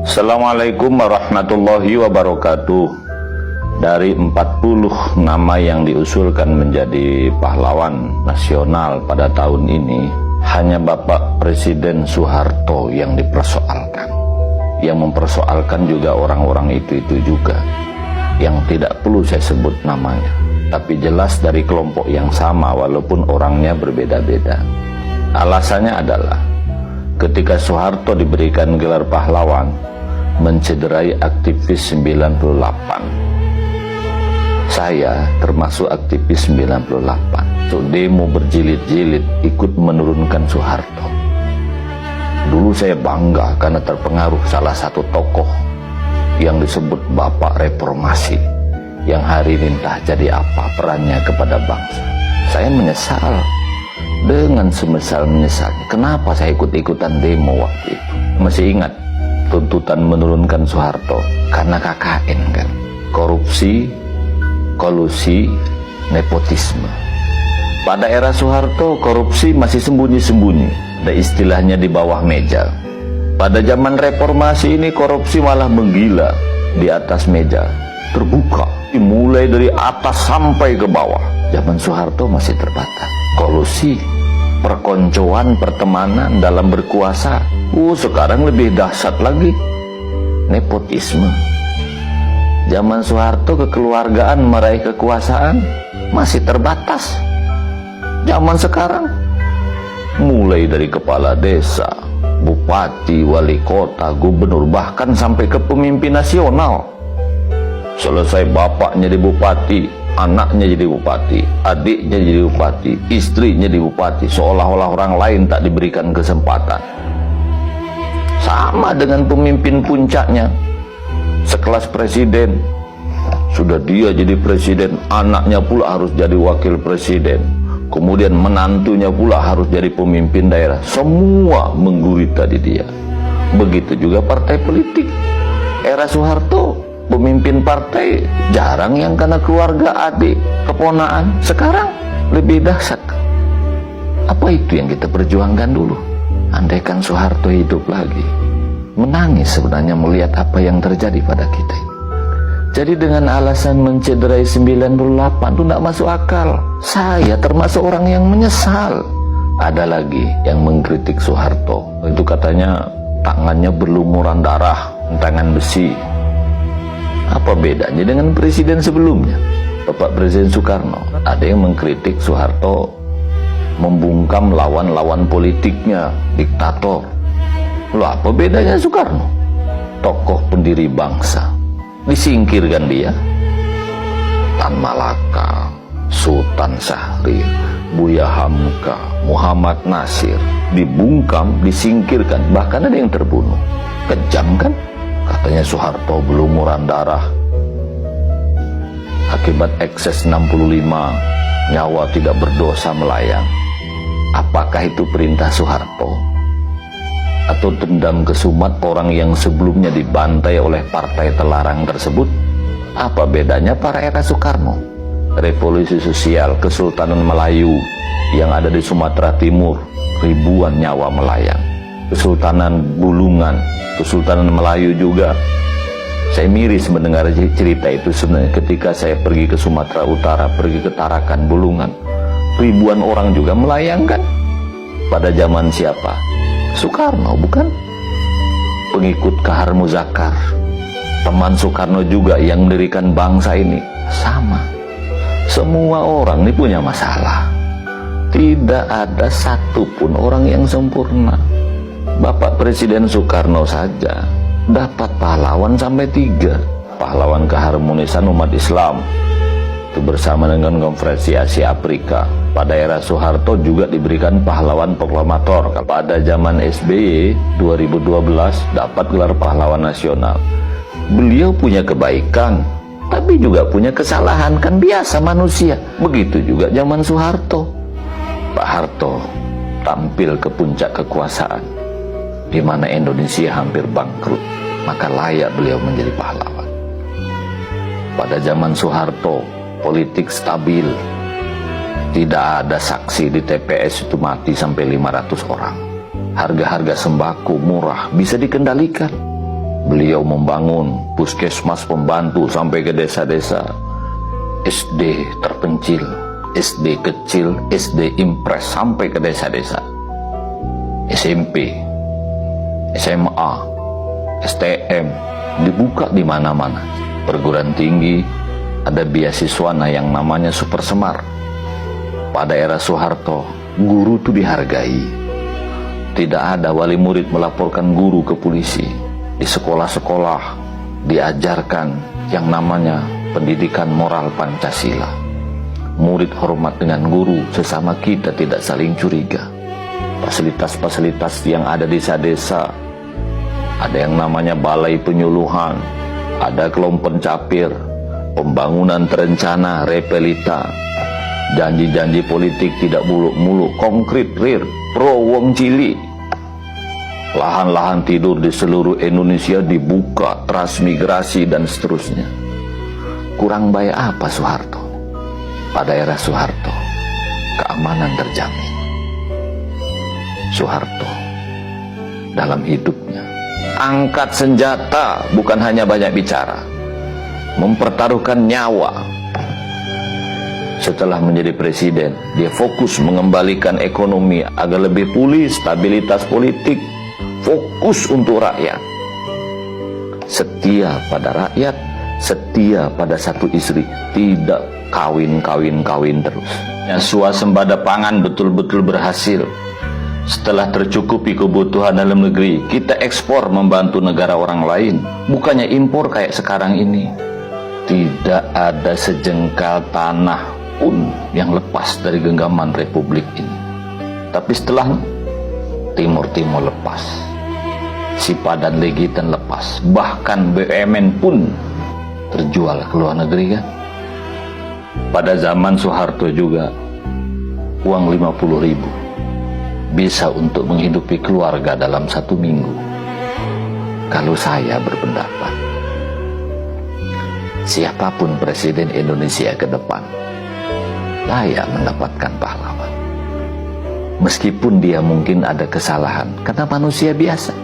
Assalamualaikum warahmatullahi wabarakatuh. Dari 40 nama yang diusulkan menjadi pahlawan nasional pada tahun ini, hanya Bapak Presiden Soeharto yang dipersoalkan. Yang mempersoalkan juga orang-orang itu juga, yang tidak perlu saya sebut namanya, tapi jelas dari kelompok yang sama walaupun orangnya berbeda-beda. Alasannya adalah ketika Soeharto diberikan gelar pahlawan, mencederai aktivis 98. Saya termasuk aktivis 98. So, demo berjilid-jilid ikut menurunkan Soeharto. Dulu saya bangga karena terpengaruh salah satu tokoh yang disebut Bapak Reformasi, yang hari ini entah jadi apa perannya kepada bangsa. Saya menyesal dengan semesal-menyesalnya. Kenapa saya ikut-ikutan demo waktu itu? Masih ingat tuntutan menurunkan Soeharto karena KKN kan, korupsi, kolusi, nepotisme. Pada era Soeharto korupsi masih sembunyi-sembunyi, ada istilahnya di bawah meja. Pada zaman reformasi ini korupsi malah menggila di atas meja, terbuka, mulai dari atas sampai ke bawah. Zaman Soeharto masih terbatas. Kolusi, perkoncoan, pertemanan dalam berkuasa. Sekarang lebih dahsyat lagi, nepotisme. Zaman Soeharto kekeluargaan meraih kekuasaan masih terbatas. Zaman sekarang mulai dari kepala desa, bupati, wali kota, gubernur, bahkan sampai ke pemimpin nasional. Selesai bapaknya jadi bupati, anaknya jadi bupati, adiknya jadi bupati, istrinya jadi bupati, seolah-olah orang lain tak diberikan kesempatan. Sama dengan pemimpin puncaknya, sekelas presiden, sudah dia jadi presiden, anaknya pula harus jadi wakil presiden, kemudian menantunya pula harus jadi pemimpin daerah. Semua menggurita di dia. Begitu juga partai politik. Era Soeharto, pemimpin partai jarang yang karena keluarga, adik, keponaan. Sekarang lebih dahsyat. Apa itu yang kita perjuangkan dulu? Andaikan Soeharto hidup lagi, menangis sebenarnya melihat apa yang terjadi pada kita. Jadi dengan alasan mencederai 98 itu tidak masuk akal. Saya termasuk orang yang menyesal. Ada lagi yang mengkritik Soeharto, itu katanya tangannya berlumuran darah, tangan besi. Apa bedanya dengan presiden sebelumnya, Bapak Presiden Soekarno? Ada yang mengkritik Soeharto membungkam lawan-lawan politiknya, diktator. Loh, apa bedanya Soekarno? Tokoh pendiri bangsa, disingkirkan dia. Tan Malaka, Sultan Syahrir, Buya Hamka, Muhammad Nasir dibungkam, disingkirkan, bahkan ada yang terbunuh. Kejam kan? Katanya Soeharto berlumuran darah akibat ekses 65, nyawa tidak berdosa melayang. Apakah itu perintah Soeharto? Atau dendam kesumat orang yang sebelumnya dibantai oleh partai terlarang tersebut? Apa bedanya para era Soekarno? Revolusi sosial Kesultanan Melayu yang ada di Sumatera Timur, ribuan nyawa melayang. Kesultanan Bulungan, Kesultanan Melayu juga. Saya miris mendengar cerita itu sebenarnya ketika saya pergi ke Sumatera Utara, pergi ke Tarakan, Bulungan. Ribuan orang juga melayangkan. Pada zaman siapa? Soekarno, bukan? Pengikut Kahar Muzakar, teman Soekarno juga yang mendirikan bangsa ini. Sama. Semua orang ini punya masalah. Tidak ada satupun orang yang sempurna. Bapak Presiden Soekarno saja dapat pahlawan sampai 3. Pahlawan keharmonisan umat Islam, itu bersama dengan Konferensi Asia Afrika. Pada era Soeharto juga diberikan pahlawan proklamator. Pada zaman SBY 2012 dapat gelar pahlawan nasional. Beliau punya kebaikan, tapi juga punya kesalahan, kan biasa manusia. Begitu juga zaman Soeharto. Pak Harto tampil ke puncak kekuasaan, di mana Indonesia hampir bangkrut, maka layak beliau menjadi pahlawan. Pada zaman Soeharto, politik stabil, tidak ada saksi di TPS itu mati sampai 500 orang. Harga-harga sembako murah, bisa dikendalikan. Beliau membangun puskesmas pembantu sampai ke desa-desa, SD terpencil, SD kecil, SD impres sampai ke desa-desa, SMP, SMA, STM dibuka di mana-mana. Perguruan tinggi, ada beasiswana yang namanya Super Semar. Pada era Soeharto, guru itu dihargai. Tidak ada wali murid melaporkan guru ke polisi. Di sekolah-sekolah diajarkan yang namanya pendidikan moral Pancasila. Murid hormat dengan guru, sesama kita tidak saling curiga. Fasilitas-fasilitas yang ada di desa-desa, ada yang namanya balai penyuluhan, ada kelompok capir, pembangunan terencana, repelita, janji-janji politik tidak muluk-muluk, konkret, real, pro wong cili. Lahan-lahan tidur di seluruh Indonesia dibuka, transmigrasi dan seterusnya. Kurang baik apa Soeharto? Pada era Soeharto, keamanan terjamin. Soeharto dalam hidupnya angkat senjata, bukan hanya banyak bicara, mempertaruhkan nyawa. Setelah menjadi presiden, dia fokus mengembalikan ekonomi agar lebih pulih, stabilitas politik, fokus untuk rakyat. Setia pada rakyat, setia pada satu istri, tidak kawin terus. Swasembada pangan betul-betul berhasil. Setelah tercukupi kebutuhan dalam negeri, kita ekspor membantu negara orang lain, bukannya impor kayak sekarang ini. Tidak ada sejengkal tanah pun yang lepas dari genggaman republik ini. Tapi setelah Timur lepas, Sipadan Legitan lepas, bahkan BUMN pun terjual ke luar negeri kan. Pada zaman Soeharto juga, uang 50.000 bisa untuk menghidupi keluarga dalam 1 minggu. Kalau saya berpendapat, siapapun presiden Indonesia ke depan layak mendapatkan pahlawan. Meskipun dia mungkin ada kesalahan, karena manusia biasa.